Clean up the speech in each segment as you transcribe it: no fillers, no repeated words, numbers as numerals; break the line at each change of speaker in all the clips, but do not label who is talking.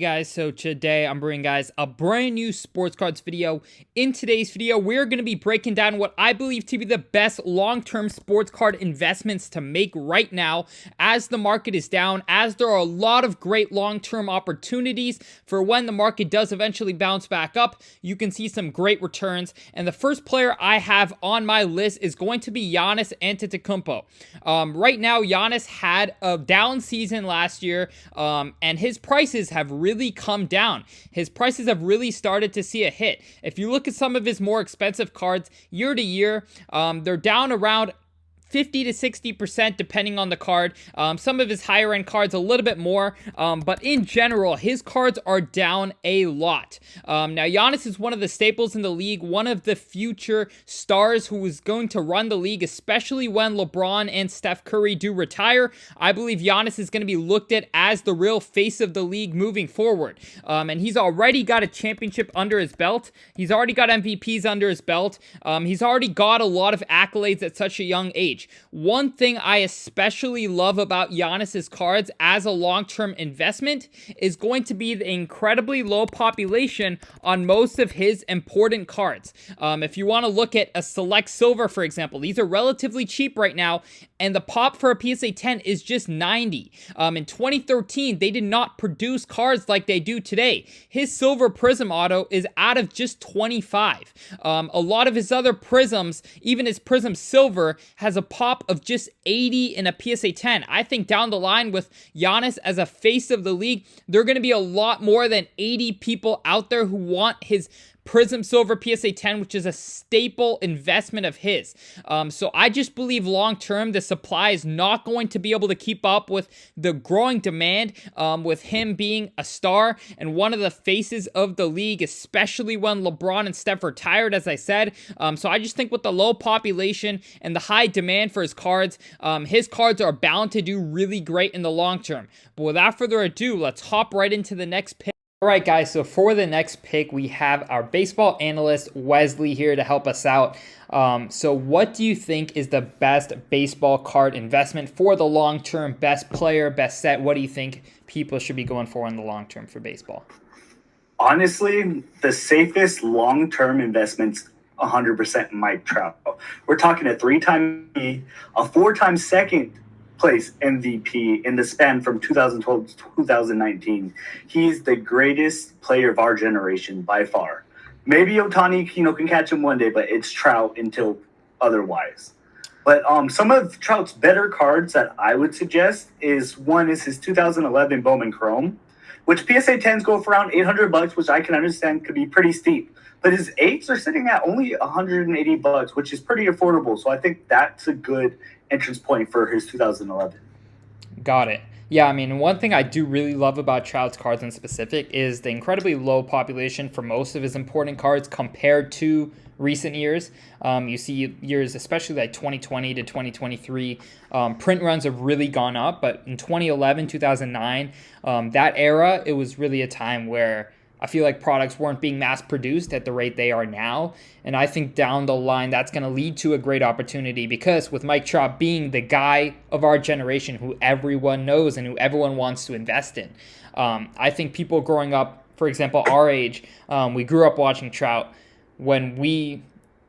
Guys, so today I'm bringing guys a brand new sports cards video. In today's video, we're going to be breaking down what I believe to be the best long-term sports card investments to make right now as the market is down, as there are a lot of great long-term opportunities for when the market does eventually bounce back up. You can see some great returns, and the first player I have on my list is going to be Giannis Antetokounmpo. Right now, Giannis had a down season last year, and his prices have really come down. His prices have really started to see a hit. If you look at some of his more expensive cards year to year, they're down around 50 to 60% depending on the card. Some of his higher end cards a little bit more, but in general, his cards are down a lot. Now, Giannis is one of the staples in the league, one of the future stars who is going to run the league, especially when LeBron and Steph Curry do retire. I believe Giannis is going to be looked at as the real face of the league moving forward. And he's already got a championship under his belt. He's already got MVPs under his belt. He's already got a lot of accolades at such a young age. One thing I especially love about Giannis's cards as a long-term investment is going to be the incredibly low population on most of his important cards. If you want to look at a select silver, for example, these are relatively cheap right now, and the pop for a PSA 10 is just 90. In 2013, they did not produce cards like they do today. His silver prism auto is out of just 25. A lot of his other prisms, even his prism silver, has a pop of just 80 in a PSA 10. I think down the line with Giannis as a face of the league, there are going to be a lot more than 80 people out there who want his Prism Silver PSA 10, which is a staple investment of his. So I just believe long-term, the supply is not going to be able to keep up with the growing demand, with him being a star and one of the faces of the league, especially when LeBron and Steph retired, as I said. So I just think with the low population and the high demand for his cards are bound to do really great in the long term. But without further ado, let's hop right into the next pick. All right, guys, so for the next pick, we have our baseball analyst, Wesley, here to help us out. So what do you think is the best baseball card investment for the long term? Best player, best set? What do you think people should be going for in the long term for baseball?
Honestly, the safest long-term investment's 100% Mike Trout. We're talking a 3-time, a 4-time second place MVP in the span from 2012 to 2019. He's the greatest player of our generation by far. Maybe Ohtani, can catch him one day, but it's Trout until otherwise. But some of Trout's better cards that I would suggest is his 2011 Bowman Chrome, which PSA 10s go for around $800, which I can understand could be pretty steep. But his 8s are sitting at only $180, which is pretty affordable. So I think that's a good entrance point for his 2011.
Got it. Yeah, I mean, one thing I do really love about Trout's cards in specific is the incredibly low population for most of his important cards compared to recent years. You see years, especially like 2020 to 2023, print runs have really gone up. But in 2011, 2009, that era, it was really a time where I feel like products weren't being mass produced at the rate they are now. And I think down the line, that's going to lead to a great opportunity because with Mike Trout being the guy of our generation who everyone knows and who everyone wants to invest in, I think people growing up, for example, our age, we grew up watching Trout. When we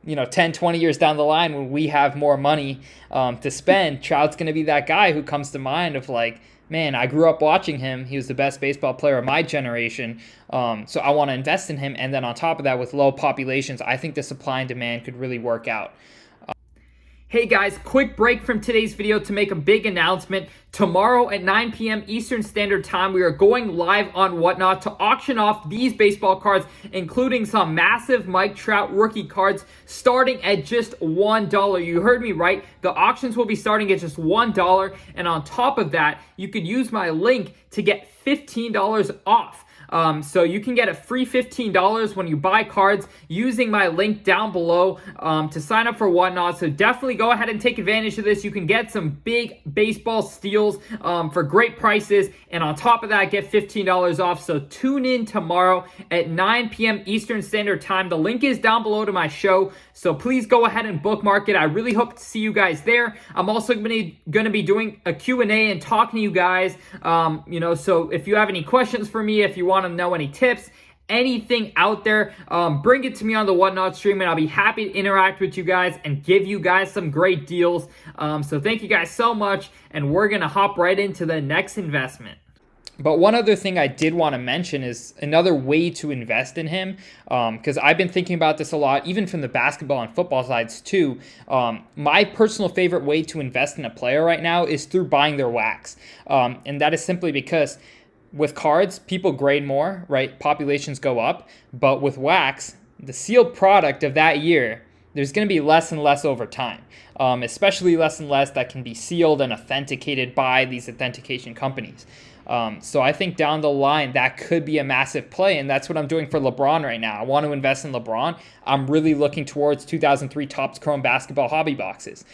10, 20 years down the line, when we have more money to spend, Trout's going to be that guy who comes to mind of like, man, I grew up watching him. He was the best baseball player of my generation. So I want to invest in him. And then on top of that, with low populations, I think the supply and demand could really work out. Hey guys, quick break from today's video to make a big announcement. Tomorrow at 9 p.m. Eastern Standard Time, we are going live on Whatnot to auction off these baseball cards, including some massive Mike Trout rookie cards starting at just $1. You heard me right. The auctions will be starting at just $1. And on top of that, you could use my link to get $15 off. So you can get a free $15 when you buy cards using my link down below to sign up for Whatnot. So definitely go ahead and take advantage of this. You can get some big baseball steals for great prices. And on top of that, get $15 off. So tune in tomorrow at 9 p.m. Eastern Standard Time. The link is down below to my show. So please go ahead and bookmark it. I really hope to see you guys there. I'm also going to be doing a Q&A and talking to you guys. So if you have any questions for me, if you want want to know any tips, anything out there, bring it to me on the Whatnot stream, and I'll be happy to interact with you guys and give you guys some great deals. So thank you guys so much, and we're gonna hop right into the next investment. But one other thing I did want to mention is another way to invest in him, because I've been thinking about this a lot, even from the basketball and football sides too. My personal favorite way to invest in a player right now is through buying their wax, and that is simply because with cards, people grade more, right? Populations go up, but with wax, the sealed product of that year, there's going to be less and less over time, especially less and less that can be sealed and authenticated by these authentication companies. So I think down the line, that could be a massive play, and that's what I'm doing for LeBron right now. I want to invest in LeBron. I'm really looking towards 2003 Topps Chrome basketball hobby boxes,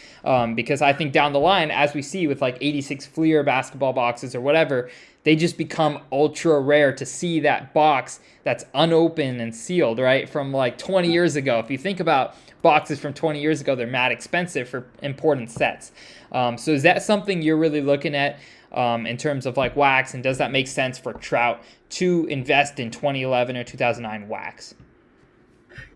because I think down the line, as we see with like 86 Fleer basketball boxes or whatever, they just become ultra rare to see that box that's unopened and sealed, right, from like 20 years ago. If you think about boxes from 20 years ago, they're mad expensive for important sets. So is that something you're really looking at in terms of like wax, and does that make sense for Trout to invest in 2011 or 2009 wax?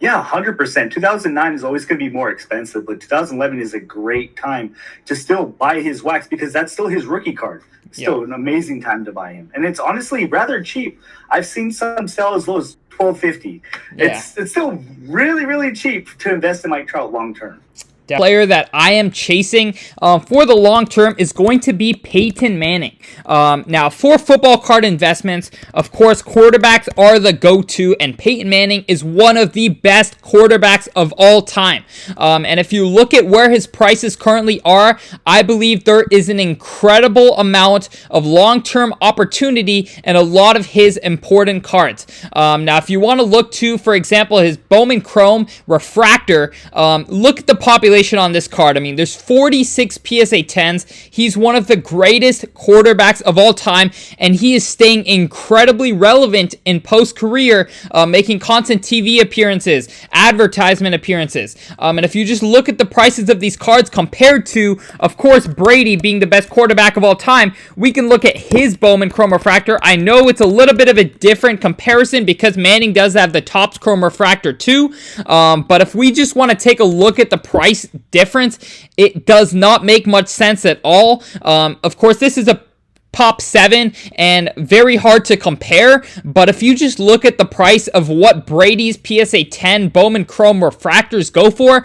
Yeah, 100%. 2009 is always going to be more expensive, but 2011 is a great time to still buy his wax because that's still his rookie card. Still an amazing time to buy him. And it's honestly rather cheap. I've seen some sell as low as $12.50.
Yeah.
It's still really, really cheap to invest in Mike Trout long term.
Player that I am chasing for the long term is going to be Peyton Manning. Now, for football card investments, of course, quarterbacks are the go-to, and Peyton Manning is one of the best quarterbacks of all time. And if you look at where his prices currently are, I believe there is an incredible amount of long-term opportunity in a lot of his important cards. Now, if you want to look to, for example, his Bowman Chrome Refractor, look at the population on this card. I mean, there's 46 PSA 10s. He's one of the greatest quarterbacks of all time, and he is staying incredibly relevant in post-career, making constant TV appearances, advertisement appearances. And if you just look at the prices of these cards compared to, of course, Brady being the best quarterback of all time, we can look at his Bowman Chrome Refractor. I know it's a little bit of a different comparison because Manning does have the Topps Chrome Refractor too, but if we just want to take a look at the price difference, it does not make much sense at all. Of course, this is a Pop 7 and very hard to compare, but if you just look at the price of what Brady's PSA 10 Bowman Chrome Refractors go for,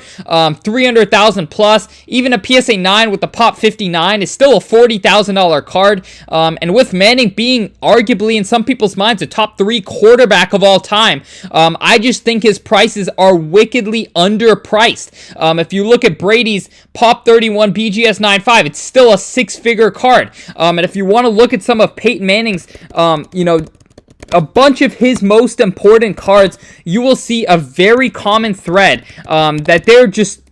300,000 plus, even a PSA 9 with the Pop 59 is still a $40,000 card, and with Manning being arguably in some people's minds a top 3 quarterback of all time, I just think his prices are wickedly underpriced. If you look at Brady's Pop 31 BGS 9.5, it's still a 6-figure card, and if you want to look at some of Peyton Manning's, a bunch of his most important cards, you will see a very common thread, that they're just,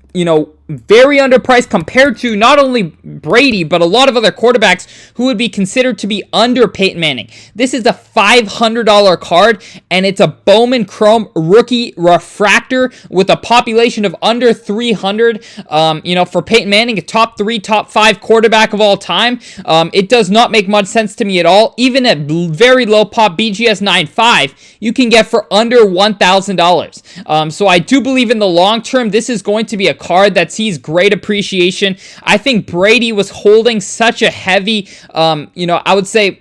very underpriced compared to not only Brady, but a lot of other quarterbacks who would be considered to be under Peyton Manning. This is a $500 card, and it's a Bowman Chrome Rookie Refractor with a population of under 300. For Peyton Manning, a top 3, top 5 quarterback of all time, it does not make much sense to me at all. Even at very low pop BGS 9.5, you can get for under $1,000. So I do believe in the long term, this is going to be a card that sees great appreciation. I think Brady was holding such a heavy, I would say,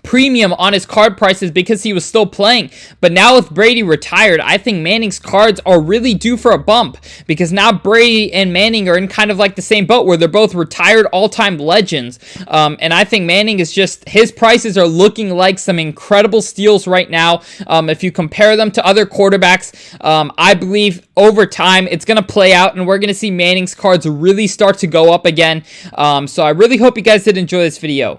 premium on his card prices because he was still playing. But now with Brady retired, I think Manning's cards are really due for a bump because now Brady and Manning are in kind of like the same boat where they're both retired all-time legends. And I think Manning is just, his prices are looking like some incredible steals right now. If you compare them to other quarterbacks, I believe over time it's going to play out and we're going to see Manning's cards really start to go up again. So I really hope you guys did enjoy this video.